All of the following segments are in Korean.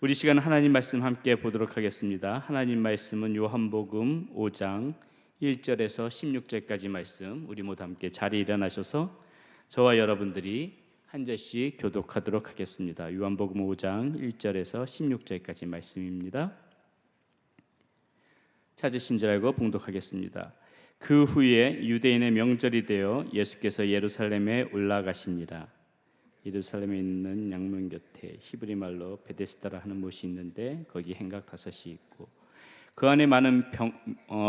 우리 시간 하나님 말씀 함께 보도록 하겠습니다. 하나님 말씀은 요한복음 5장 1절에서 16절까지 말씀, 우리 모두 함께 자리에 일어나셔서 저와 여러분들이 한 절씩 교독하도록 하겠습니다. 요한복음 5장 1절에서 16절까지 말씀입니다. 찾으신 줄 알고 봉독하겠습니다. 그 후에 유대인의 명절이 되어 예수께서 예루살렘에 올라가시니라. 예루살렘에 있는 양문 곁에 히브리 말로 베데스다라 하는 못이 있는데 거기 행각 5이 있고 그 안에 많은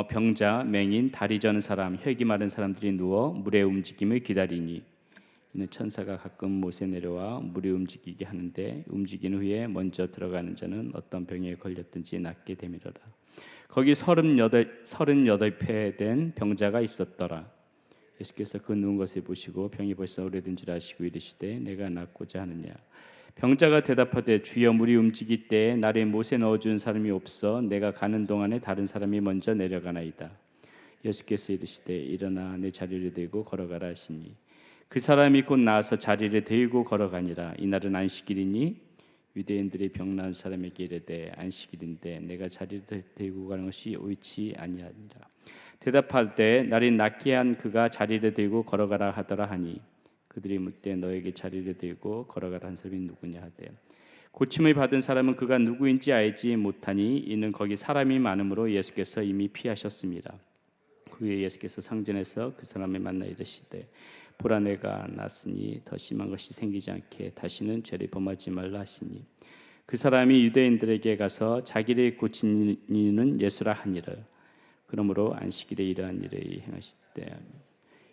병자, 맹인, 다리 저는 사람, 혈기 마른 사람들이 누워 물의 움직임을 기다리니 이는 천사가 가끔 못에 내려와 물이 움직이게 하는데 움직인 후에 먼저 들어가는 자는 어떤 병에 걸렸든지 낫게 되미러라. 거기 38폐 된 병자가 있었더라. 예수께서 그 누운 것을 보시고 병이 벌써 오래된 줄 아시고 이르시되 내가 낫고자 하느냐. 병자가 대답하되 주여 물이 움직일 때에 나를 못에 넣어준 사람이 없어 내가 가는 동안에 다른 사람이 먼저 내려가나이다. 예수께서 이르시되 일어나 내 자리를 들고 걸어가라 하시니 그 사람이 곧 나와서 자리를 들고 걸어가니라. 이날은 안식일이니 유대인들이 병 나은 사람에게 이르되 안식일인데 내가 자리를 들고 가는 것이 옳지 아니하니라. 대답할 때 날이 낫게 한 그가 자리를 들고 걸어가라 하더라 하니 그들이 묻되 너에게 자리를 들고 걸어가라 한 사람이 누구냐 하되 고침을 받은 사람은 그가 누구인지 알지 못하니 이는 거기 사람이 많으므로 예수께서 이미 피하셨습니다. 그 후에 예수께서 성전에서 그 사람을 만나 이르시되 보라 내가 낫으니 더 심한 것이 생기지 않게 다시는 죄를 범하지 말라 하시니 그 사람이 유대인들에게 가서 자기를 고친 이는 예수라 하니라. 그러므로 안식일에 이러한 일을 행하실 때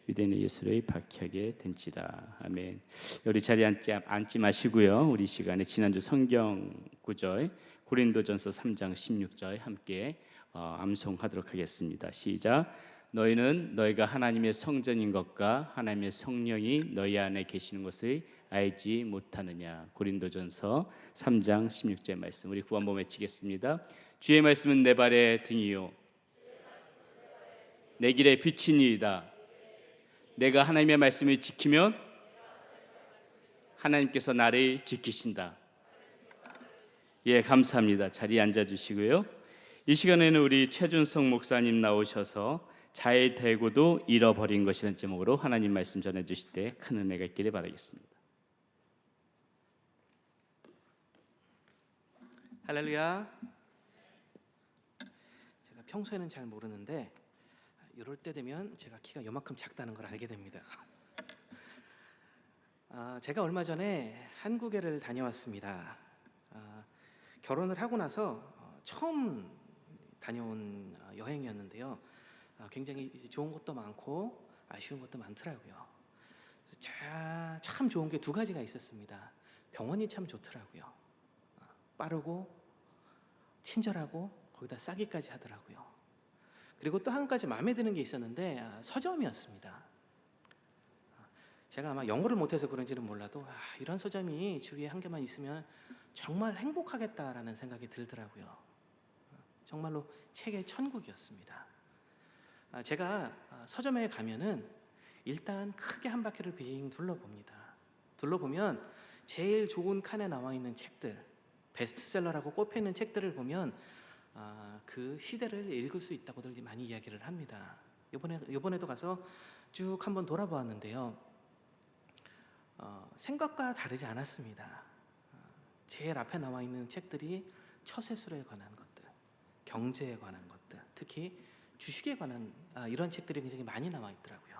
유대인의 예수를 박해하게 된지라. 아멘. 우리 자리에 앉지 마시고요. 우리 시간에 지난주 성경 구절 고린도전서 3장 16절 함께 암송하도록 하겠습니다. 시작. 너희는 너희가 하나님의 성전인 것과 하나님의 성령이 너희 안에 계시는 것을 알지 못하느냐. 고린도전서 3장 16절 말씀 우리 구한번 외치겠습니다. 주의 말씀은 내 발의 등이요 내 길의 빛이니이다. 내가 하나님의 말씀을 지키면 하나님께서 나를 지키신다. 예, 감사합니다. 자리에 앉아주시고요. 이 시간에는 우리 최준성 목사님 나오셔서 잘 되고도 잃어버린 것이라는 제목으로 하나님 말씀 전해주실 때 큰 은혜가 있기를 바라겠습니다. 할렐루야. 제가 평소에는 잘 모르는데 이럴 때 되면 제가 키가 요만큼 작다는 걸 알게 됩니다. 제가 얼마 전에 한국에를 다녀왔습니다. 결혼을 하고 나서 처음 다녀온 여행이었는데요. 굉장히 이제 좋은 것도 많고 아쉬운 것도 많더라고요. 참 좋은 게 2가지가 있었습니다. 병원이 참 좋더라고요. 빠르고 친절하고 거기다 싸기까지 하더라고요. 그리고 또 한 가지 마음에 드는 게 있었는데 서점이었습니다. 제가 아마 영어를 못해서 그런지는 몰라도 이런 서점이 주위에 한 개만 있으면 정말 행복하겠다라는 생각이 들더라고요. 정말로 책의 천국이었습니다. 제가 서점에 가면은 일단 크게 한 바퀴를 빙 둘러봅니다. 둘러보면 제일 좋은 칸에 나와 있는 책들, 베스트셀러라고 꼽혀있는 책들을 보면 그 시대를 읽을 수 있다고들 많이 이야기를 합니다. 이번에도 가서 쭉 한번 돌아보았는데요. 생각과 다르지 않았습니다. 제일 앞에 나와 있는 책들이 처세술에 관한 것들, 경제에 관한 것들, 특히 주식에 관한 이런 책들이 굉장히 많이 나와 있더라고요.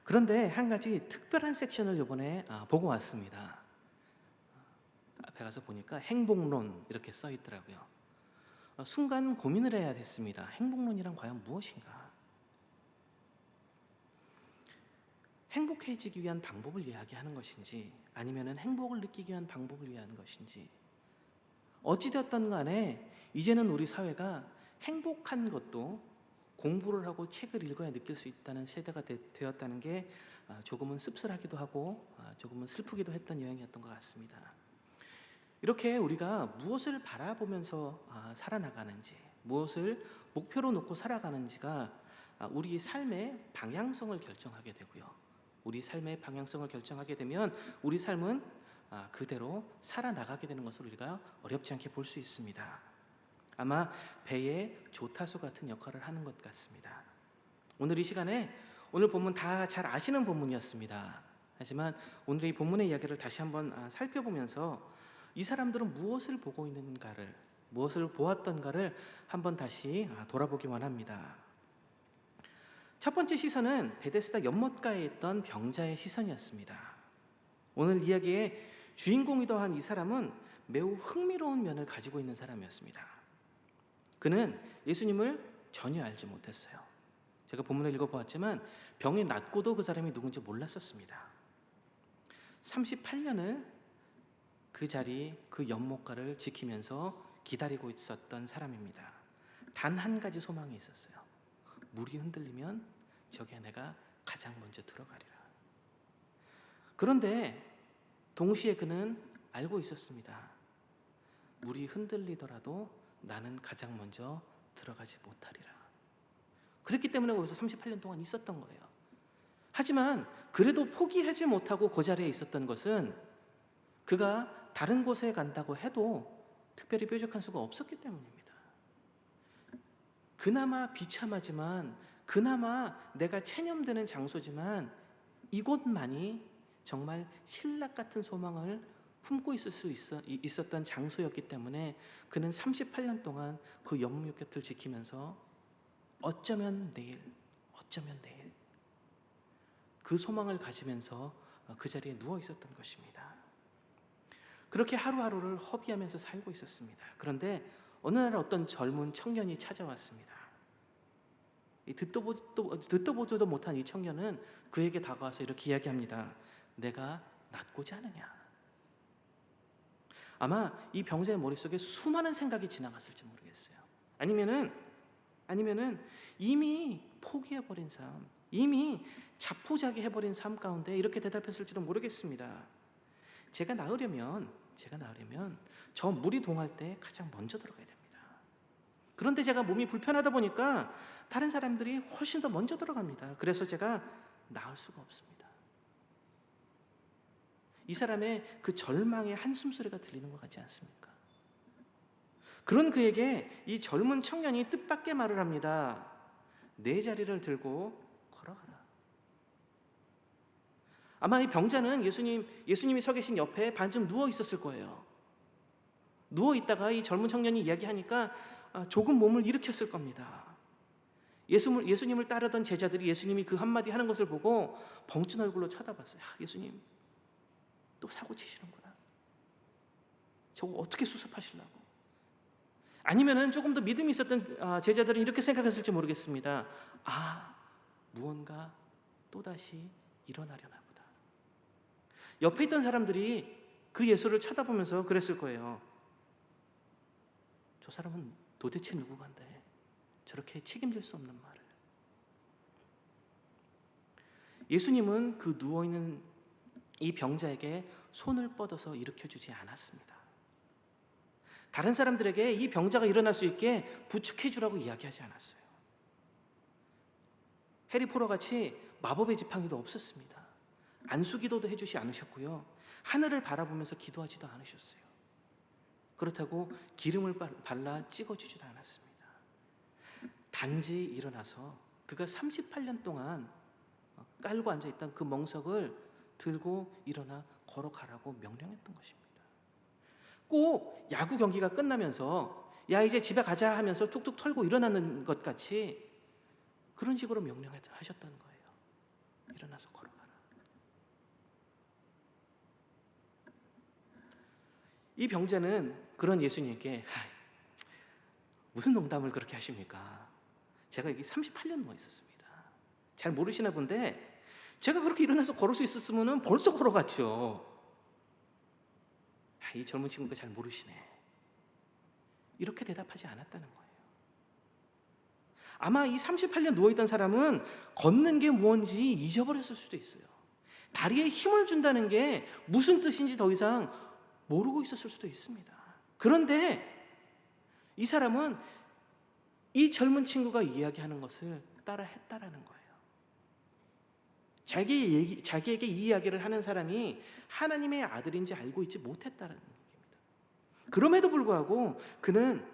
그런데 한 가지 특별한 섹션을 이번에 보고 왔습니다. 앞에 가서 보니까 행복론 이렇게 써 있더라고요. 순간 고민을 해야 됐습니다. 행복론이란 과연 무엇인가? 행복해지기 위한 방법을 이야기하는 것인지 아니면 행복을 느끼기 위한 방법을 위한 것인지 어찌되었든 간에 이제는 우리 사회가 행복한 것도 공부를 하고 책을 읽어야 느낄 수 있다는 세대가 되었다는 게 조금은 씁쓸하기도 하고 조금은 슬프기도 했던 여행이었던 것 같습니다. 이렇게 우리가 무엇을 바라보면서 살아나가는지, 무엇을 목표로 놓고 살아가는지가 우리 삶의 방향성을 결정하게 되고요. 우리 삶의 방향성을 결정하게 되면 우리 삶은 그대로 살아나가게 되는 것을 우리가 어렵지 않게 볼 수 있습니다. 아마 배의 조타수 같은 역할을 하는 것 같습니다. 오늘 이 시간에 오늘 본문 다 잘 아시는 본문이었습니다. 하지만 오늘 이 본문의 이야기를 다시 한번 살펴보면서 이 사람들은 무엇을 보고 있는가를, 무엇을 보았던가를 한번 다시 돌아보기 원합니다. 첫 번째 시선은 베데스다 연못가에 있던 병자의 시선이었습니다. 오늘 이야기의 주인공이더 한 이 사람은 매우 흥미로운 면을 가지고 있는 사람이었습니다. 그는 예수님을 전혀 알지 못했어요. 제가 본문을 읽어보았지만 병이 낫고도 그 사람이 누군지 몰랐었습니다. 38년을 그 자리, 그 연못가를 지키면서 기다리고 있었던 사람입니다. 단 한 가지 소망이 있었어요. 물이 흔들리면 저기에 내가 가장 먼저 들어가리라. 그런데 동시에 그는 알고 있었습니다. 물이 흔들리더라도 나는 가장 먼저 들어가지 못하리라. 그랬기 때문에 거기서 38년 동안 있었던 거예요. 하지만 그래도 포기하지 못하고 그 자리에 있었던 것은 그가 다른 곳에 간다고 해도 특별히 뾰족한 수가 없었기 때문입니다. 그나마 비참하지만, 그나마 내가 체념되는 장소지만 이곳만이 정말 신락 같은 소망을 품고 있을 수 있었던 장소였기 때문에 그는 38년 동안 그 연못 곁을 지키면서 어쩌면 내일 그 소망을 가지면서 그 자리에 누워 있었던 것입니다. 그렇게 하루하루를 허비하면서 살고 있었습니다. 그런데 어느 날 어떤 젊은 청년이 찾아왔습니다. 듣도 보지도 못한 이 청년은 그에게 다가와서 이렇게 이야기합니다. 내가 낫고자 하느냐? 아마 이 병자의 머릿속에 수많은 생각이 지나갔을지 모르겠어요. 아니면은 이미 포기해버린 삶, 이미 자포자기해버린 삶 가운데 이렇게 대답했을지도 모르겠습니다. 제가 나으려면 저 물이 동할 때 가장 먼저 들어가야 됩니다. 그런데 제가 몸이 불편하다 보니까 다른 사람들이 훨씬 더 먼저 들어갑니다. 그래서 제가 나을 수가 없습니다. 이 사람의 그 절망의 한숨소리가 들리는 것 같지 않습니까? 그런 그에게 이 젊은 청년이 뜻밖의 말을 합니다. 내 자리를 들고 걸어가라. 아마 이 병자는 예수님이 서 계신 옆에 반쯤 누워 있었을 거예요. 누워 있다가 이 젊은 청년이 이야기하니까 조금 몸을 일으켰을 겁니다. 예수님을 따르던 제자들이 예수님이 그 한마디 하는 것을 보고 벙찐 얼굴로 쳐다봤어요. 예수님 또 사고 치시는구나. 저거 어떻게 수습하시려고? 아니면은 조금 더 믿음이 있었던 제자들은 이렇게 생각했을지 모르겠습니다. 무언가 또다시 일어나려나 보다. 옆에 있던 사람들이 그 예수를 쳐다보면서 그랬을 거예요. 저 사람은 도대체 누구간데 저렇게 책임질 수 없는 말을. 예수님은 그 누워있는 이 병자에게 손을 뻗어서 일으켜주지 않았습니다. 다른 사람들에게 이 병자가 일어날 수 있게 부축해주라고 이야기하지 않았어요. 해리포터 같이 마법의 지팡이도 없었습니다. 안수기도도 해주지 않으셨고요. 하늘을 바라보면서 기도하지도 않으셨어요. 그렇다고 기름을 발라 찍어주지도 않았습니다. 단지 일어나서 그가 38년 동안 깔고 앉아있던 그 멍석을 들고 일어나 걸어가라고 명령했던 것입니다. 꼭 야구 경기가 끝나면서 야 이제 집에 가자 하면서 툭툭 털고 일어나는 것 같이 그런 식으로 명령하셨던 거예요. 일어나서 걸어가라. 이 병자는 그런 예수님께 무슨 농담을 그렇게 하십니까? 제가 여기 38년 누워 있었습니다. 잘 모르시나 본데 제가 그렇게 일어나서 걸을 수 있었으면 벌써 걸어갔죠. 이 젊은 친구가 잘 모르시네. 이렇게 대답하지 않았다는 거예요. 아마 이 38년 누워있던 사람은 걷는 게 무언지 잊어버렸을 수도 있어요. 다리에 힘을 준다는 게 무슨 뜻인지 더 이상 모르고 있었을 수도 있습니다. 그런데 이 사람은 이 젊은 친구가 이야기하는 것을 따라 했다라는 거예요. 자기에게 이 이야기를 하는 사람이 하나님의 아들인지 알고 있지 못했다는 얘기입니다. 그럼에도 불구하고 그는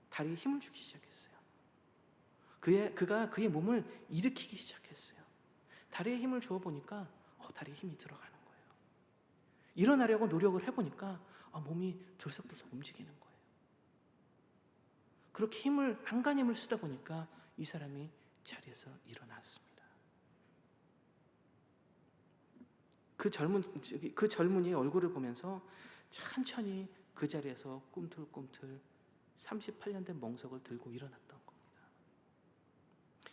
다리에 힘을 주기 시작했어요. 그가 그의 몸을 일으키기 시작했어요. 다리에 힘을 주어 보니까 다리에 힘이 들어가는 거예요. 일어나려고 노력을 해보니까 몸이 들썩들썩 움직이는 거예요. 그렇게 안간힘을 쓰다 보니까 이 사람이 자리에서 일어났습니다. 그 젊은이의 얼굴을 보면서 천천히 그 자리에서 꿈틀꿈틀 38년 된 멍석을 들고 일어났던 겁니다.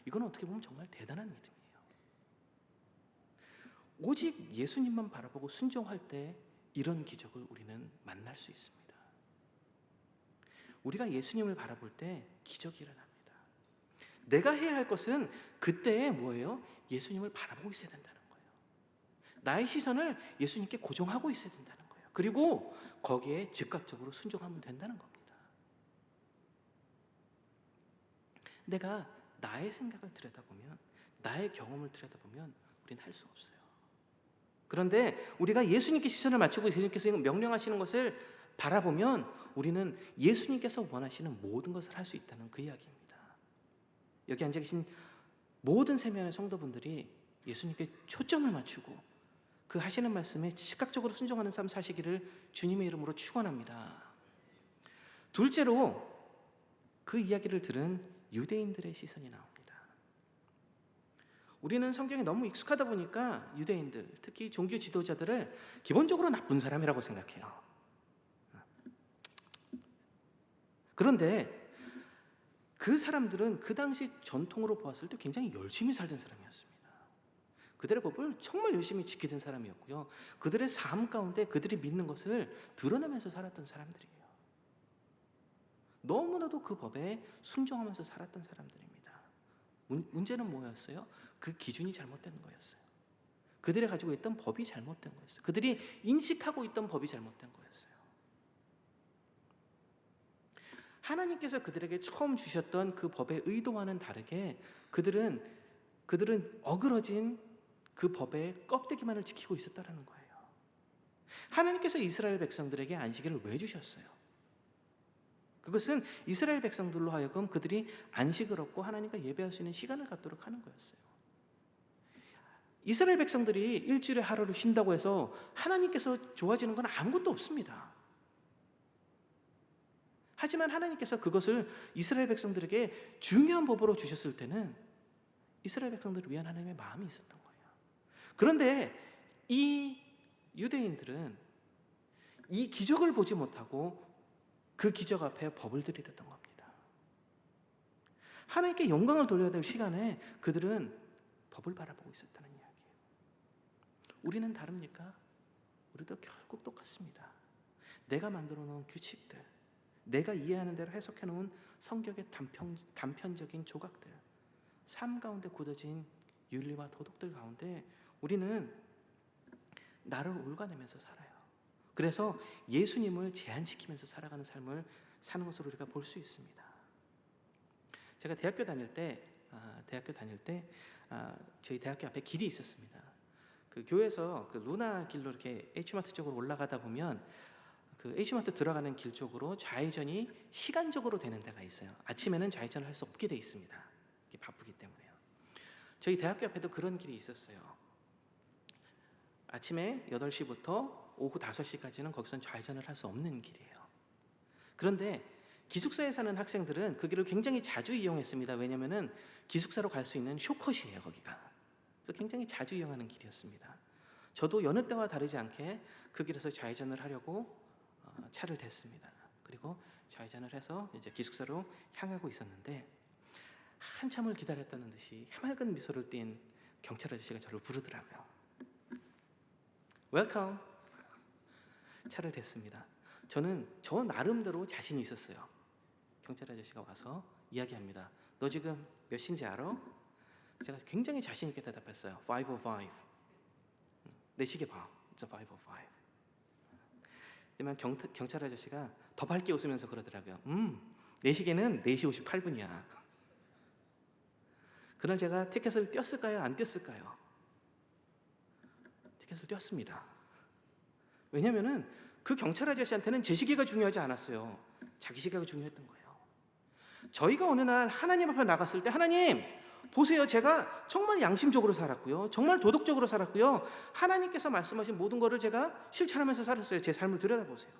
이건 어떻게 보면 정말 대단한 믿음이에요. 오직 예수님만 바라보고 순종할 때 이런 기적을 우리는 만날 수 있습니다. 우리가 예수님을 바라볼 때 기적이 일어납니다. 내가 해야 할 것은 그때에 뭐예요? 예수님을 바라보고 있어야 된다는 거예요. 나의 시선을 예수님께 고정하고 있어야 된다는 거예요. 그리고 거기에 즉각적으로 순종하면 된다는 겁니다. 내가 나의 생각을 들여다보면, 나의 경험을 들여다보면 우리는 할 수 없어요. 그런데 우리가 예수님께 시선을 맞추고 예수님께서 명령하시는 것을 바라보면 우리는 예수님께서 원하시는 모든 것을 할 수 있다는 그 이야기입니다. 여기 앉아 계신 모든 세면의 성도분들이 예수님께 초점을 맞추고 그 하시는 말씀에 즉각적으로 순종하는 삶 사시기를 주님의 이름으로 축원합니다. 둘째로 그 이야기를 들은 유대인들의 시선이 나옵니다. 우리는 성경에 너무 익숙하다 보니까 유대인들, 특히 종교 지도자들을 기본적으로 나쁜 사람이라고 생각해요. 그런데 그 사람들은 그 당시 전통으로 보았을 때 굉장히 열심히 살던 사람이었습니다. 그들의 법을 정말 열심히 지키던 사람이었고요. 그들의 삶 가운데 그들이 믿는 것을 드러내면서 살았던 사람들이에요. 너무나도 그 법에 순종하면서 살았던 사람들입니다. 문제는 뭐였어요? 그 기준이 잘못된 거였어요. 그들이 가지고 있던 법이 잘못된 거였어요. 그들이 인식하고 있던 법이 잘못된 거였어요. 하나님께서 그들에게 처음 주셨던 그 법의 의도와는 다르게 그들은 어그러진 그 법의 껍데기만을 지키고 있었다는 거예요. 하나님께서 이스라엘 백성들에게 안식일을 왜 주셨어요? 그것은 이스라엘 백성들로 하여금 그들이 안식을 얻고 하나님과 예배할 수 있는 시간을 갖도록 하는 거였어요. 이스라엘 백성들이 일주일에 하루를 쉰다고 해서 하나님께서 좋아지는 건 아무것도 없습니다. 하지만 하나님께서 그것을 이스라엘 백성들에게 중요한 법으로 주셨을 때는 이스라엘 백성들을 위한 하나님의 마음이 있었던 거예요. 그런데 이 유대인들은 이 기적을 보지 못하고 그 기적 앞에 법을 들이댔던 겁니다. 하나님께 영광을 돌려야 될 시간에 그들은 법을 바라보고 있었다는 이야기예요. 우리는 다릅니까? 우리도 결국 똑같습니다. 내가 만들어 놓은 규칙들, 내가 이해하는 대로 해석해 놓은 성격의 단편적인 조각들, 삶 가운데 굳어진 윤리와 도덕들 가운데 우리는 나를 올가내면서 살아요. 그래서 예수님을 제한시키면서 살아가는 삶을 사는 것으로 우리가 볼 수 있습니다. 제가 대학교 다닐 때 저희 대학교 앞에 길이 있었습니다. 그 교회에서 그 루나 길로 이렇게 H마트 쪽으로 올라가다 보면 그 H마트 들어가는 길 쪽으로 좌회전이 시간적으로 되는 데가 있어요. 아침에는 좌회전을 할 수 없게 돼 있습니다. 바쁘기 때문에요. 저희 대학교 앞에도 그런 길이 있었어요. 아침에 8시부터 오후 5시까지는 거기선 좌회전을 할 수 없는 길이에요. 그런데 기숙사에 사는 학생들은 그 길을 굉장히 자주 이용했습니다. 왜냐하면 기숙사로 갈 수 있는 쇼컷이에요, 거기가. 그래서 굉장히 자주 이용하는 길이었습니다. 저도 여느 때와 다르지 않게 그 길에서 좌회전을 하려고 차를 댔습니다. 그리고 좌회전을 해서 이제 기숙사로 향하고 있었는데 한참을 기다렸다는 듯이 해맑은 미소를 띤 경찰 아저씨가 저를 부르더라고요. 웰컴. 차를 댔습니다. 저는 저 나름대로 자신이 있었어요. 경찰 아저씨가 와서 이야기합니다. 너 지금 몇 시인지 알아? 제가 굉장히 자신 있게 대답했어요. 5:05. 내 시계 봐. It's 5:05. 하지만 경찰 아저씨가 더 밝게 웃으면서 그러더라고요. 내 시계는 4시 58분이야. 그날 제가 티켓을 뗐을까요? 안 뗐을까요? 자켓을 떼었습니다. 왜냐하면은 그 경찰 아저씨한테는 제 시계가 중요하지 않았어요. 자기 시계가 중요했던 거예요. 저희가 어느 날 하나님 앞에 나갔을 때, 하나님 보세요, 제가 정말 양심적으로 살았고요, 정말 도덕적으로 살았고요, 하나님께서 말씀하신 모든 것을 제가 실천하면서 살았어요. 제 삶을 들여다보세요.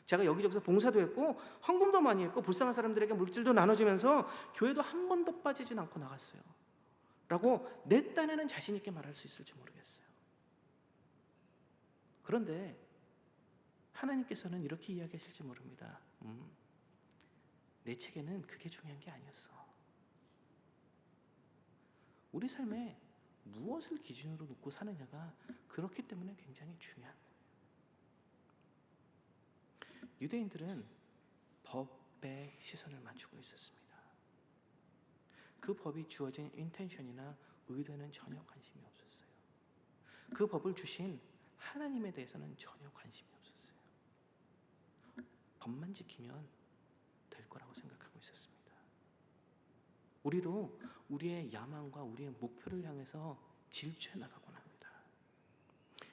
제가 여기저기서 봉사도 했고 헌금도 많이 했고 불쌍한 사람들에게 물질도 나눠주면서 교회도 한 번도 빠지진 않고 나갔어요 라고 내 딴에는 자신 있게 말할 수 있을지 모르겠어요. 그런데 하나님께서는 이렇게 이야기하실지 모릅니다. 내 책에는 그게 중요한 게 아니었어. 우리 삶에 무엇을 기준으로 놓고 사느냐가 그렇기 때문에 굉장히 중요한 거예요. 유대인들은 법에 시선을 맞추고 있었습니다. 그 법이 주어진 인텐션이나 의도에는 전혀 관심이 없었어요. 그 법을 주신 하나님에 대해서는 전혀 관심이 없었어요. 법만 지키면 될 거라고 생각하고 있었습니다. 우리도 우리의 야망과 우리의 목표를 향해서 질주해 나가곤 합니다.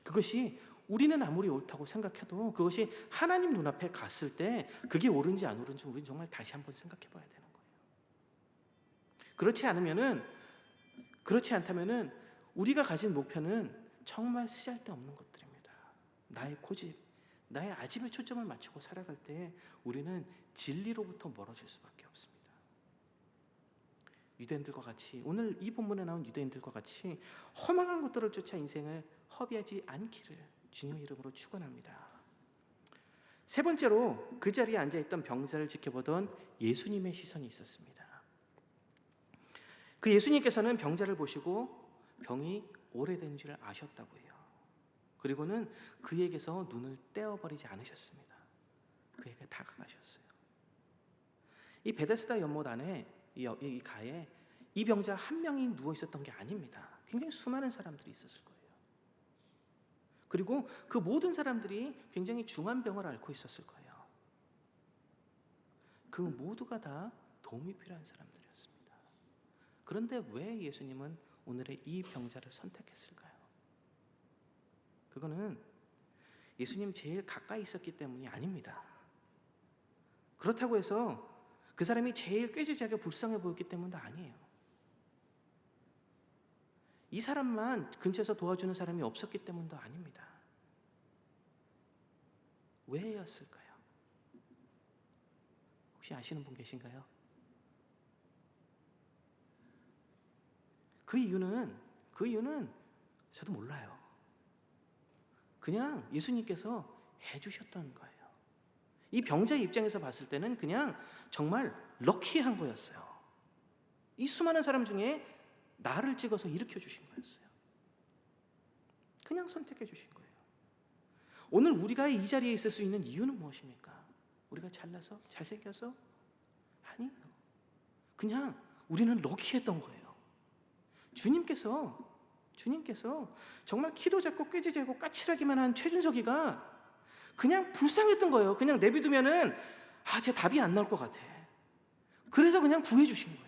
그것이 우리는 아무리 옳다고 생각해도 그것이 하나님 눈앞에 갔을 때 그게 옳은지 안 옳은지 우리는 정말 다시 한번 생각해 봐야 되는 거예요. 그렇지 않다면은 우리가 가진 목표는 정말 쓰잘데없는 것들입니다. 나의 고집, 나의 아집에 초점을 맞추고 살아갈 때 우리는 진리로부터 멀어질 수밖에 없습니다. 유대인들과 같이, 오늘 이 본문에 나온 유대인들과 같이 허망한 것들을 쫓아 인생을 허비하지 않기를 주님의 이름으로 축원합니다. 세 번째로 그 자리에 앉아있던 병자를 지켜보던 예수님의 시선이 있었습니다. 그 예수님께서는 병자를 보시고 병이 오래된 줄 아셨다고 해요. 그리고는 그에게서 눈을 떼어버리지 않으셨습니다. 그에게 다가가셨어요. 이 베데스다 연못 안에 이 가에 이 병자 한 명이 누워 있었던 게 아닙니다. 굉장히 수많은 사람들이 있었을 거예요. 그리고 그 모든 사람들이 굉장히 중한 병을 앓고 있었을 거예요. 그 모두가 다 도움이 필요한 사람들이었습니다. 그런데 왜 예수님은 오늘의 이 병자를 선택했을까요? 그거는 예수님 제일 가까이 있었기 때문이 아닙니다. 그렇다고 해서 그 사람이 제일 꾀지지하게 불쌍해 보였기 때문도 아니에요. 이 사람만 근처에서 도와주는 사람이 없었기 때문도 아닙니다. 왜였을까요? 혹시 아시는 분 계신가요? 그 이유는 저도 몰라요. 그냥 예수님께서 해주셨던 거예요. 이 병자의 입장에서 봤을 때는 그냥 정말 럭키한 거였어요. 이 수많은 사람 중에 나를 찍어서 일으켜 주신 거였어요. 그냥 선택해 주신 거예요. 오늘 우리가 이 자리에 있을 수 있는 이유는 무엇입니까? 우리가 잘나서? 잘생겨서? 아니에요. 그냥 우리는 럭키했던 거예요. 주님께서 정말 키도 작고 꾀지지하고 까칠하기만 한 최준석이가 그냥 불쌍했던 거예요. 그냥 내비두면은 제 답이 안 나올 것 같아. 그래서 그냥 구해 주신 거예요.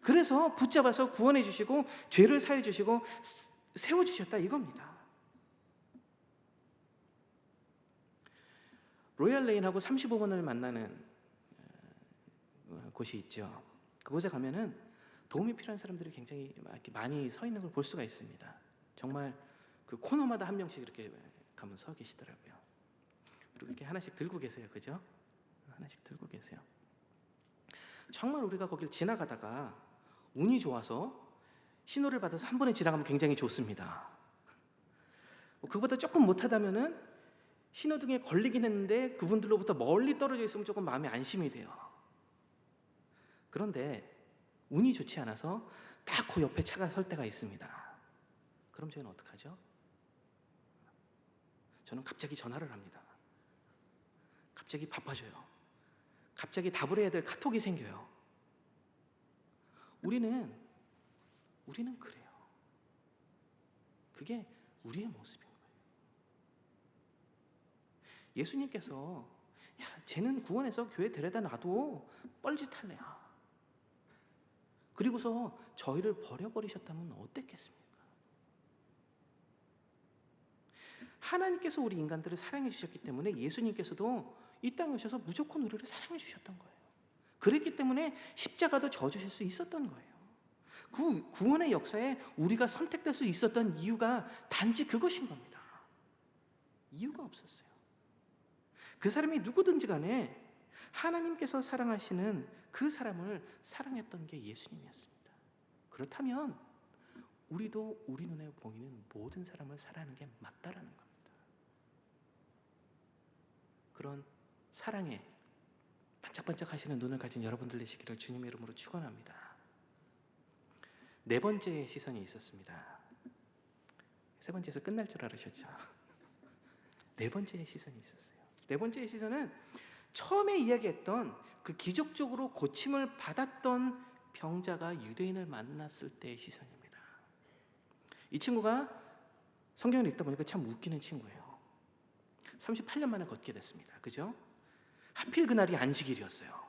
그래서 붙잡아서 구원해 주시고 죄를 사해 주시고 세워 주셨다 이겁니다. 로얄 레인하고 35번을 만나는 곳이 있죠. 그곳에 가면은 도움이 필요한 사람들이 굉장히 이렇게 많이 서 있는 걸 볼 수가 있습니다. 정말 그 코너마다 한 명씩 이렇게 가면 서 계시더라고요. 그리고 이렇게 하나씩 들고 계세요. 그죠? 하나씩 들고 계세요. 정말 우리가 거길 지나가다가 운이 좋아서 신호를 받아서 한 번에 지나가면 굉장히 좋습니다. 그보다 조금 못하다면은 신호등에 걸리긴 했는데 그분들로부터 멀리 떨어져 있으면 조금 마음이 안심이 돼요. 그런데 운이 좋지 않아서 딱 그 옆에 차가 설 때가 있습니다. 그럼 저희는 어떡하죠? 저는 갑자기 전화를 합니다. 갑자기 바빠져요. 갑자기 답을 해야 될 카톡이 생겨요. 우리는 그래요. 그게 우리의 모습인 거예요. 예수님께서 쟤는 구원해서 교회 데려다 놔도 뻘짓할래야. 그리고서 저희를 버려버리셨다면 어땠겠습니까? 하나님께서 우리 인간들을 사랑해 주셨기 때문에 예수님께서도 이 땅에 오셔서 무조건 우리를 사랑해 주셨던 거예요. 그랬기 때문에 십자가도 져주실 수 있었던 거예요. 그 구원의 역사에 우리가 선택될 수 있었던 이유가 단지 그것인 겁니다. 이유가 없었어요. 그 사람이 누구든지 간에 하나님께서 사랑하시는 그 사람을 사랑했던 게 예수님이었습니다. 그렇다면 우리도 우리 눈에 보이는 모든 사람을 사랑하는 게 맞다라는 겁니다. 그런 사랑에 반짝반짝 하시는 눈을 가진 여러분들 되시기를 주님의 이름으로 축원합니다. 네 번째 시선이 있었습니다. 세 번째에서 끝날 줄 알으셨죠? 네 번째 시선이 있었어요. 네 번째 시선은 처음에 이야기했던 그 기적적으로 고침을 받았던 병자가 유대인을 만났을 때의 시선입니다. 이 친구가 성경을 읽다 보니까 참 웃기는 친구예요. 38년 만에 걷게 됐습니다. 그죠? 하필 그날이 안식일이었어요.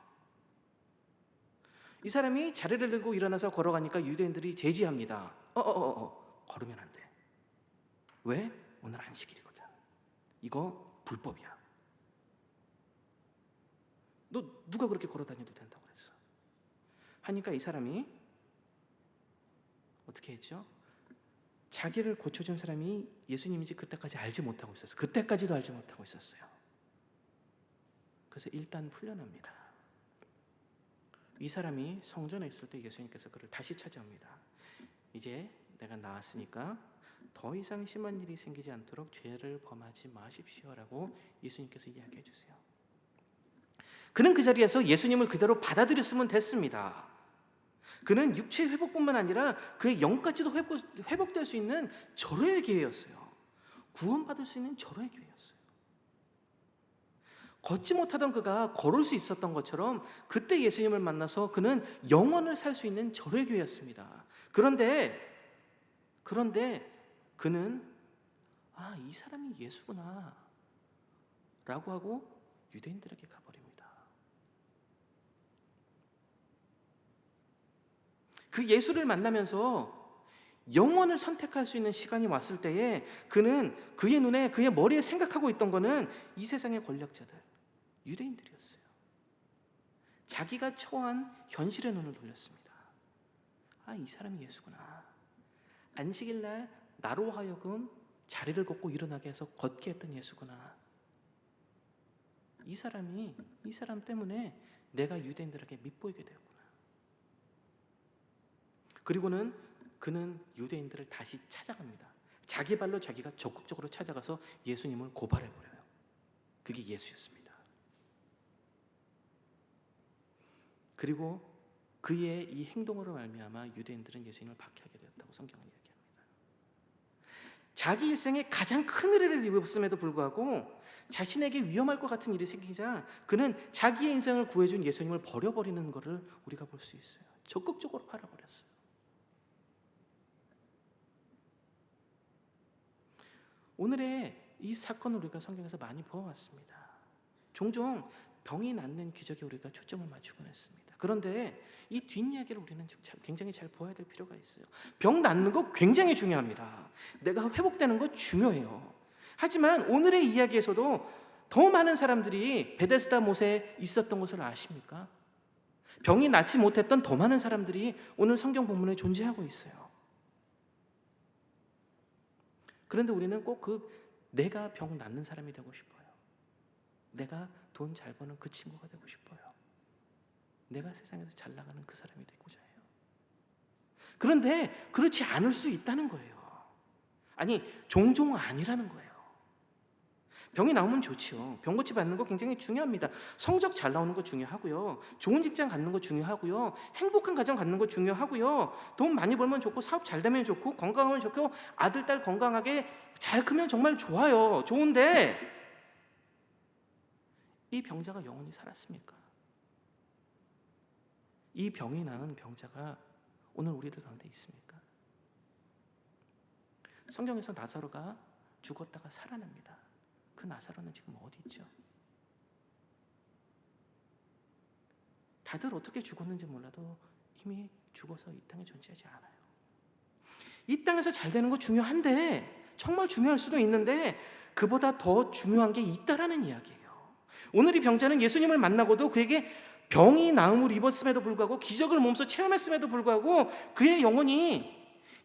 이 사람이 자리를 들고 일어나서 걸어가니까 유대인들이 제지합니다. 걸으면 안 돼. 왜? 오늘 안식일이거든. 이거 불법이야. 너 누가 그렇게 걸어 다녀도 된다고 그랬어. 하니까 이 사람이 어떻게 했죠? 자기를 고쳐준 사람이 예수님인지 그때까지 알지 못하고 있었어요. 그때까지도 알지 못하고 있었어요. 그래서 일단 풀려납니다. 이 사람이 성전에 있을 때 예수님께서 그를 다시 찾아옵니다. 이제 내가 나았으니까 더 이상 심한 일이 생기지 않도록 죄를 범하지 마십시오라고 예수님께서 이야기해 주세요. 그는 그 자리에서 예수님을 그대로 받아들였으면 됐습니다. 그는 육체 회복뿐만 아니라 그의 영까지도 회복될 수 있는 절호의 기회였어요. 구원받을 수 있는 절호의 기회였어요. 걷지 못하던 그가 걸을 수 있었던 것처럼 그때 예수님을 만나서 그는 영원을 살 수 있는 절호의 기회였습니다. 그런데 그는 이 사람이 예수구나 라고 하고 유대인들에게 가버립니다. 그 예수를 만나면서 영원을 선택할 수 있는 시간이 왔을 때에 그는 그의 눈에, 그의 머리에 생각하고 있던 거는 이 세상의 권력자들, 유대인들이었어요. 자기가 처한 현실의 눈을 돌렸습니다. 이 사람이 예수구나. 안식일 날 나로 하여금 자리를 걷고 일어나게 해서 걷게 했던 예수구나. 이 사람 때문에 내가 유대인들에게 밉보이게 되었구나. 그리고는 그는 유대인들을 다시 찾아갑니다. 자기 발로 자기가 적극적으로 찾아가서 예수님을 고발해버려요. 그게 예수였습니다. 그리고 그의 이 행동으로 말미암아 유대인들은 예수님을 박해하게 되었다고 성경은 이야기합니다. 자기 일생에 가장 큰 은혜를 입었음에도 불구하고 자신에게 위험할 것 같은 일이 생기자 그는 자기의 인생을 구해준 예수님을 버려버리는 것을 우리가 볼 수 있어요. 적극적으로 팔아버렸어요. 오늘의 이 사건을 우리가 성경에서 많이 보아왔습니다. 종종 병이 낫는 기적에 우리가 초점을 맞추곤 했습니다. 그런데 이 뒷이야기를 우리는 굉장히 잘 보아야 될 필요가 있어요. 병 낫는 거 굉장히 중요합니다. 내가 회복되는 거 중요해요. 하지만 오늘의 이야기에서도 더 많은 사람들이 베데스다 못에 있었던 것을 아십니까? 병이 낫지 못했던 더 많은 사람들이 오늘 성경 본문에 존재하고 있어요. 그런데 우리는 꼭 내가 병 낫는 사람이 되고 싶어요. 내가 돈 잘 버는 그 친구가 되고 싶어요. 내가 세상에서 잘 나가는 그 사람이 되고자 해요. 그런데 그렇지 않을 수 있다는 거예요. 아니, 종종 아니라는 거예요. 병이 나오면 좋지요. 병 고치 받는 거 굉장히 중요합니다. 성적 잘 나오는 거 중요하고요. 좋은 직장 갖는 거 중요하고요. 행복한 가정 갖는 거 중요하고요. 돈 많이 벌면 좋고 사업 잘 되면 좋고 건강하면 좋고 아들, 딸 건강하게 잘 크면 정말 좋아요. 좋은데 이 병자가 영원히 살았습니까? 이 병이 나은 병자가 오늘 우리들 가운데 있습니까? 성경에서 나사로가 죽었다가 살아납니다. 그 나사로는 지금 어디 있죠? 다들 어떻게 죽었는지 몰라도 이미 죽어서 이 땅에 존재하지 않아요. 이 땅에서 잘 되는 거 중요한데, 정말 중요할 수도 있는데 그보다 더 중요한 게 있다라는 이야기예요. 오늘 이 병자는 예수님을 만나고도 그에게 병이 나음을 입었음에도 불구하고 기적을 몸소 체험했음에도 불구하고 그의 영혼이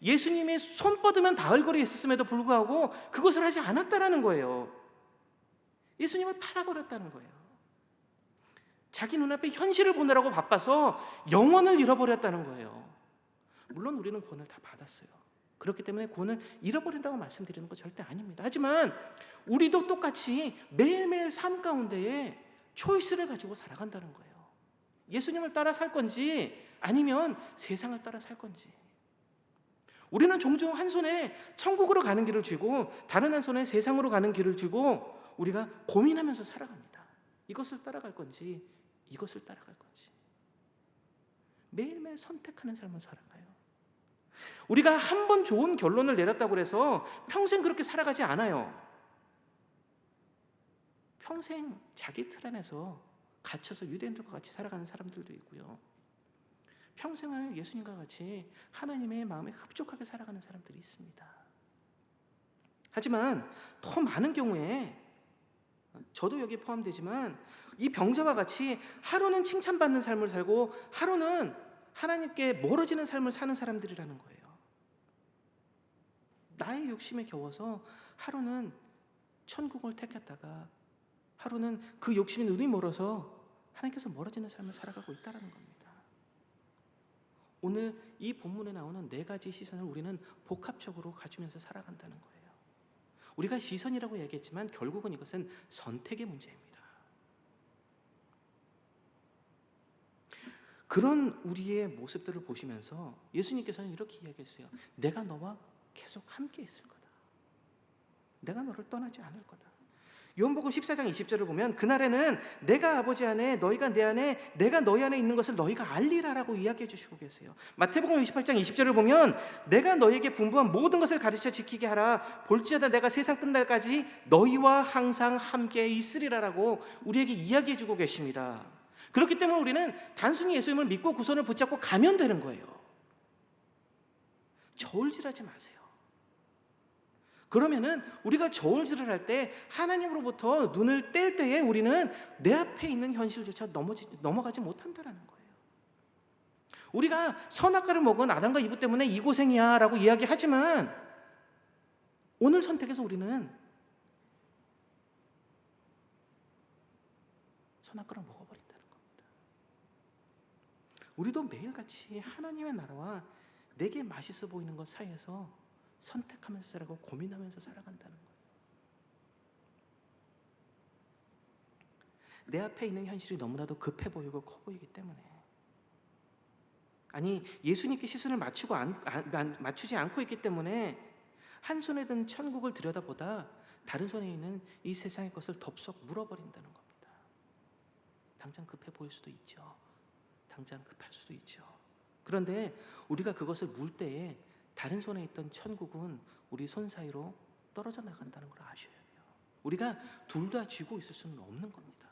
예수님의 손 뻗으면 닿을 거리에 있었음에도 불구하고 그것을 하지 않았다라는 거예요. 예수님을 팔아버렸다는 거예요. 자기 눈앞에 현실을 보느라고 바빠서 영혼을 잃어버렸다는 거예요. 물론 우리는 구원을 다 받았어요. 그렇기 때문에 구원을 잃어버린다고 말씀드리는 거 절대 아닙니다. 하지만 우리도 똑같이 매일매일 삶 가운데에 초이스를 가지고 살아간다는 거예요. 예수님을 따라 살 건지 아니면 세상을 따라 살 건지. 우리는 종종 한 손에 천국으로 가는 길을 쥐고 다른 한 손에 세상으로 가는 길을 쥐고 우리가 고민하면서 살아갑니다. 이것을 따라갈 건지 이것을 따라갈 건지. 매일매일 선택하는 삶을 살아가요. 우리가 한 번 좋은 결론을 내렸다고 해서 평생 그렇게 살아가지 않아요. 평생 자기 틀 안에서 갇혀서 유대인들과 같이 살아가는 사람들도 있고요. 평생을 예수님과 같이 하나님의 마음에 흡족하게 살아가는 사람들이 있습니다. 하지만 더 많은 경우에 저도 여기에 포함되지만 이 병자와 같이 하루는 칭찬받는 삶을 살고 하루는 하나님께 멀어지는 삶을 사는 사람들이라는 거예요. 나의 욕심에 겨워서 하루는 천국을 택했다가 하루는 그 욕심이 눈이 멀어서 하나님께서 멀어지는 삶을 살아가고 있다는 겁니다. 오늘 이 본문에 나오는 네 가지 시선을 우리는 복합적으로 가지면서 살아간다는 거예요. 우리가 시선이라고 얘기했지만 결국은 이것은 선택의 문제입니다. 그런 우리의 모습들을 보시면서 예수님께서는 이렇게 이야기해 주세요. 내가 너와 계속 함께 있을 거다. 내가 너를 떠나지 않을 거다. 요한복음 14장 20절을 보면 그날에는 내가 아버지 안에 너희가 내 안에 내가 너희 안에 있는 것을 너희가 알리라라고 이야기해 주시고 계세요. 마태복음 28장 20절을 보면 내가 너희에게 분부한 모든 것을 가르쳐 지키게 하라. 볼지어다 내가 세상 끝날까지 너희와 항상 함께 있으리라라고 우리에게 이야기해 주고 계십니다. 그렇기 때문에 우리는 단순히 예수님을 믿고 그 손을 붙잡고 가면 되는 거예요. 저울질하지 마세요. 그러면은 우리가 저울질을 할 때 하나님으로부터 눈을 뗄 때에 우리는 내 앞에 있는 현실조차 넘어가지 못한다는 거예요. 우리가 선악과를 먹은 아담과 이브 때문에 이 고생이야 라고 이야기하지만 오늘 선택에서 우리는 선악과를 먹어버린다는 겁니다. 우리도 매일같이 하나님의 나라와 내게 맛있어 보이는 것 사이에서 선택하면서 살아가고 고민하면서 살아간다는 거예요. 내 앞에 있는 현실이 너무나도 급해 보이고 커 보이기 때문에 아니 예수님께 시선을 맞추지 않고 있기 때문에 한 손에 든 천국을 들여다보다 다른 손에 있는 이 세상의 것을 덥석 물어버린다는 겁니다. 당장 급해 보일 수도 있죠. 당장 급할 수도 있죠. 그런데 우리가 그것을 물 때에 다른 손에 있던 천국은 우리 손 사이로 떨어져 나간다는 걸 아셔야 돼요. 우리가 둘 다 쥐고 있을 수는 없는 겁니다.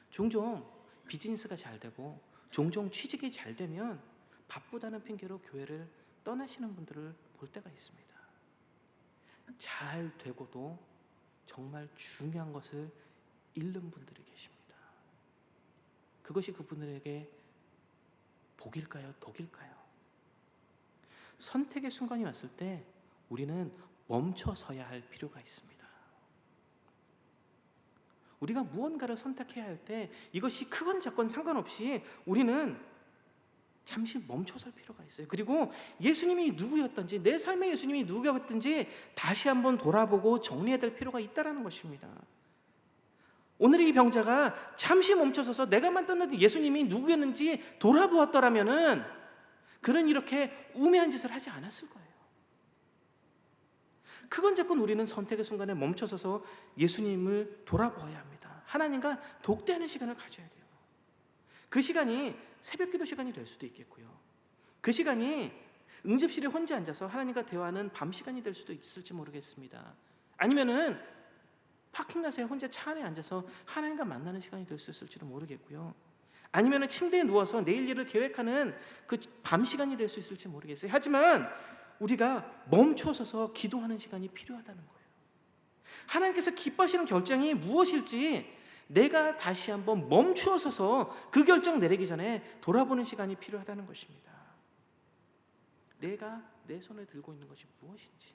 종종 비즈니스가 잘 되고 종종 취직이 잘 되면 바쁘다는 핑계로 교회를 떠나시는 분들을 볼 때가 있습니다. 잘 되고도 정말 중요한 것을 잃는 분들이 계십니다. 그것이 그분들에게 복일까요? 독일까요? 선택의 순간이 왔을 때 우리는 멈춰서야 할 필요가 있습니다. 우리가 무언가를 선택해야 할 때 이것이 크건 작건 상관없이 우리는 잠시 멈춰설 필요가 있어요. 그리고 예수님이 누구였던지 내 삶의 예수님이 누구였든지 다시 한번 돌아보고 정리해야 될 필요가 있다는 것입니다. 오늘 이 병자가 잠시 멈춰서서 내가 만났던 예수님이 누구였는지 돌아보았더라면은 그는 이렇게 우매한 짓을 하지 않았을 거예요. 크건 작건 우리는 선택의 순간에 멈춰서서 예수님을 돌아보아야 합니다. 하나님과 독대하는 시간을 가져야 돼요. 그 시간이 새벽기도 시간이 될 수도 있겠고요. 그 시간이 응접실에 혼자 앉아서 하나님과 대화하는 밤 시간이 될 수도 있을지 모르겠습니다. 아니면은 파킹라스에 혼자 차 안에 앉아서 하나님과 만나는 시간이 될 수 있을지도 모르겠고요. 아니면 침대에 누워서 내일 일을 계획하는 그 밤 시간이 될 수 있을지 모르겠어요. 하지만 우리가 멈춰서서 기도하는 시간이 필요하다는 거예요. 하나님께서 기뻐하시는 결정이 무엇일지 내가 다시 한번 멈추어 서서 그 결정 내리기 전에 돌아보는 시간이 필요하다는 것입니다. 내가 내 손에 들고 있는 것이 무엇인지,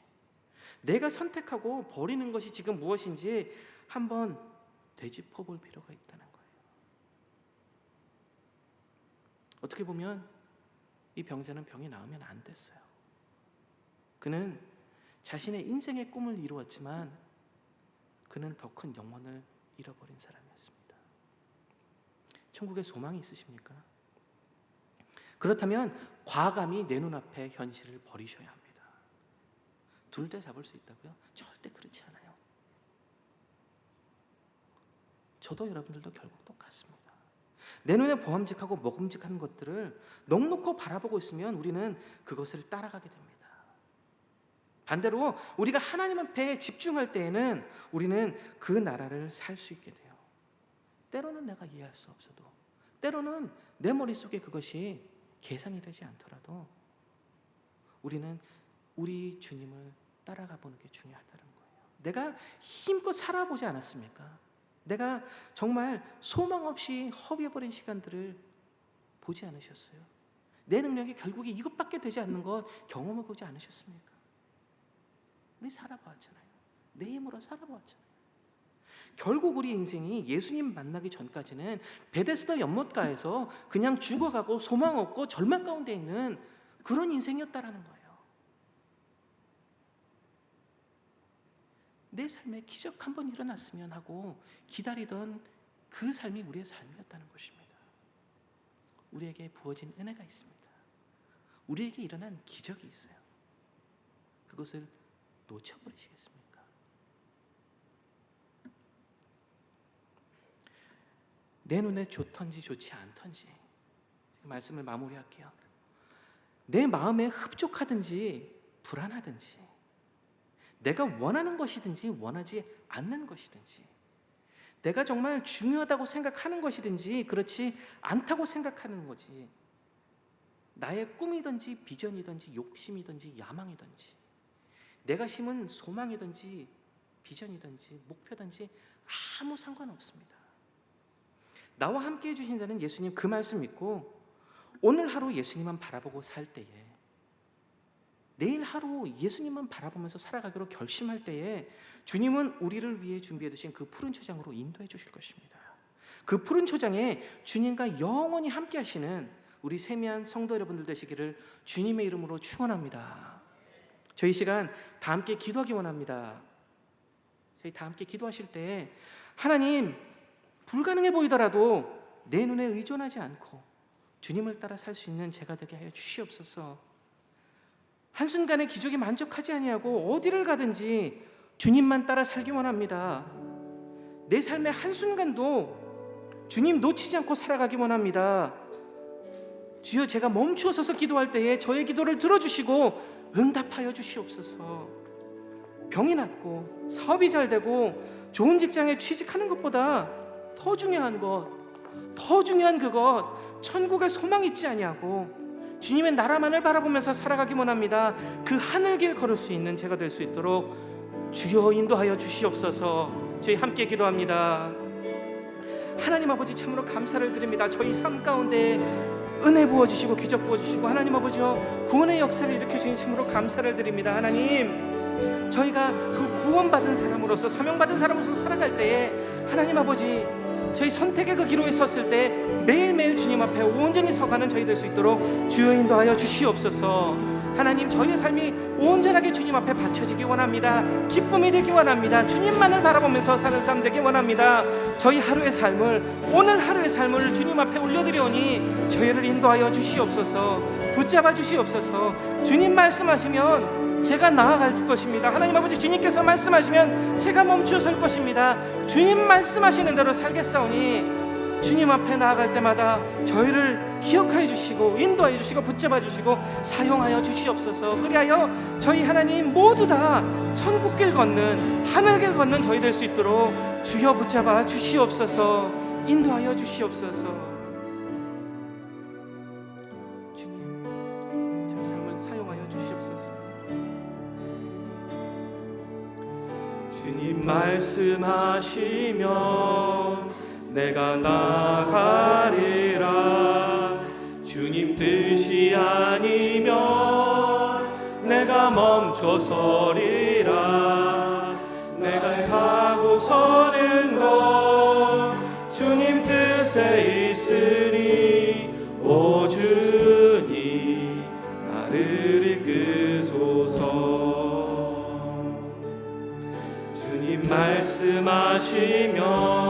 내가 선택하고 버리는 것이 지금 무엇인지 한번 되짚어 볼 필요가 있다는 거예요. 어떻게 보면 이 병자는 병이 나으면 안 됐어요. 그는 자신의 인생의 꿈을 이루었지만 그는 더 큰 영혼을 잃어버린 사람이었습니다. 천국에 소망이 있으십니까? 그렇다면 과감히 내 눈앞에 현실을 버리셔야 합니다. 둘 다 잡을 수 있다고요? 절대 그렇지 않아요. 저도 여러분들도 결국 똑같습니다. 내 눈에 보암직하고 먹음직한 것들을 넉넉히 바라보고 있으면 우리는 그것을 따라가게 됩니다. 반대로 우리가 하나님 앞에 집중할 때에는 우리는 그 나라를 살 수 있게 돼요. 때로는 내가 이해할 수 없어도, 때로는 내 머릿속에 그것이 계산이 되지 않더라도 우리는 우리 주님을 따라가 보는 게 중요하다는 거예요. 내가 힘껏 살아보지 않았습니까? 내가 정말 소망 없이 허비해버린 시간들을 보지 않으셨어요? 내 능력이 결국에 이것밖에 되지 않는 것 경험해 보지 않으셨습니까? 우리 살아보았잖아요. 내 힘으로 살아보았잖아요. 결국 우리 인생이 예수님 만나기 전까지는 베데스다 연못가에서 그냥 죽어가고 소망 없고 절망 가운데 있는 그런 인생이었다라는 거예요. 내 삶에 기적 한번 일어났으면 하고 기다리던 그 삶이 우리의 삶이었다는 것입니다. 우리에게 부어진 은혜가 있습니다. 우리에게 일어난 기적이 있어요. 그것을 놓쳐버리시겠습니까? 내 눈에 좋던지 좋지 않던지 말씀을 마무리할게요. 내 마음에 흡족하든지 불안하든지, 내가 원하는 것이든지 원하지 않는 것이든지, 내가 정말 중요하다고 생각하는 것이든지 그렇지 않다고 생각하는 거지, 나의 꿈이든지 비전이든지 욕심이든지 야망이든지, 내가 심은 소망이든지 비전이든지 목표든지 아무 상관없습니다. 나와 함께 해주신다는 예수님 그 말씀 믿고 오늘 하루 예수님만 바라보고 살 때에, 내일 하루 예수님만 바라보면서 살아가기로 결심할 때에 주님은 우리를 위해 준비해 두신 그 푸른 초장으로 인도해 주실 것입니다. 그 푸른 초장에 주님과 영원히 함께 하시는 우리 세미한 성도 여러분들 되시기를 주님의 이름으로 축원합니다. 저희 시간 다 함께 기도하기 원합니다. 저희 다 함께 기도하실 때 하나님, 불가능해 보이더라도 내 눈에 의존하지 않고 주님을 따라 살 수 있는 제가 되게 하여 주시옵소서. 한순간의 기적에 만족하지 아니하고 어디를 가든지 주님만 따라 살기 원합니다. 내 삶의 한순간도 주님 놓치지 않고 살아가기 원합니다. 주여, 제가 멈추어 서서 기도할 때에 저의 기도를 들어주시고 응답하여 주시옵소서. 병이 낫고 사업이 잘 되고 좋은 직장에 취직하는 것보다 더 중요한 것, 더 중요한 그것, 천국에 소망 있지 아니하고 주님의 나라만을 바라보면서 살아가기 원합니다. 그 하늘길 걸을 수 있는 제가 될 수 있도록 주여 인도하여 주시옵소서. 저희 함께 기도합니다. 하나님 아버지, 참으로 감사를 드립니다. 저희 삶 가운데 은혜 부어주시고 기적 부어주시고 하나님 아버지여 구원의 역사를 일으켜주신 참으로 감사를 드립니다. 하나님, 저희가 그 구원받은 사람으로서 사명받은 사람으로서 살아갈 때에 하나님 아버지, 저희 선택의 그 기로에 섰을 때 매일매일 주님 앞에 온전히 서가는 저희 될 수 있도록 주여 인도하여 주시옵소서. 하나님, 저희의 삶이 온전하게 주님 앞에 바쳐지기 원합니다. 기쁨이 되기 원합니다. 주님만을 바라보면서 사는 삶 되기 원합니다. 저희 하루의 삶을, 오늘 하루의 삶을 주님 앞에 올려드리오니 저희를 인도하여 주시옵소서. 붙잡아 주시옵소서. 주님 말씀하시면 제가 나아갈 것입니다. 하나님 아버지, 주님께서 말씀하시면 제가 멈추어 설 것입니다. 주님 말씀하시는 대로 살겠사오니 주님 앞에 나아갈 때마다 저희를 기억하여 주시고 인도하여 주시고 붙잡아 주시고 사용하여 주시옵소서. 그리하여 저희 하나님 모두 다 천국길 걷는, 하늘길 걷는 저희 될 수 있도록 주여 붙잡아 주시옵소서. 인도하여 주시옵소서. 주님, 저희 삶을 사용하여 주시옵소서. 주님 말씀하시면 내가 나가리라. 주님 뜻이 아니면 내가 멈춰서리라. 내가 가고 서는 것 주님 뜻에 있으니 오 주님 나를 이끄소서. 주님 말씀하시면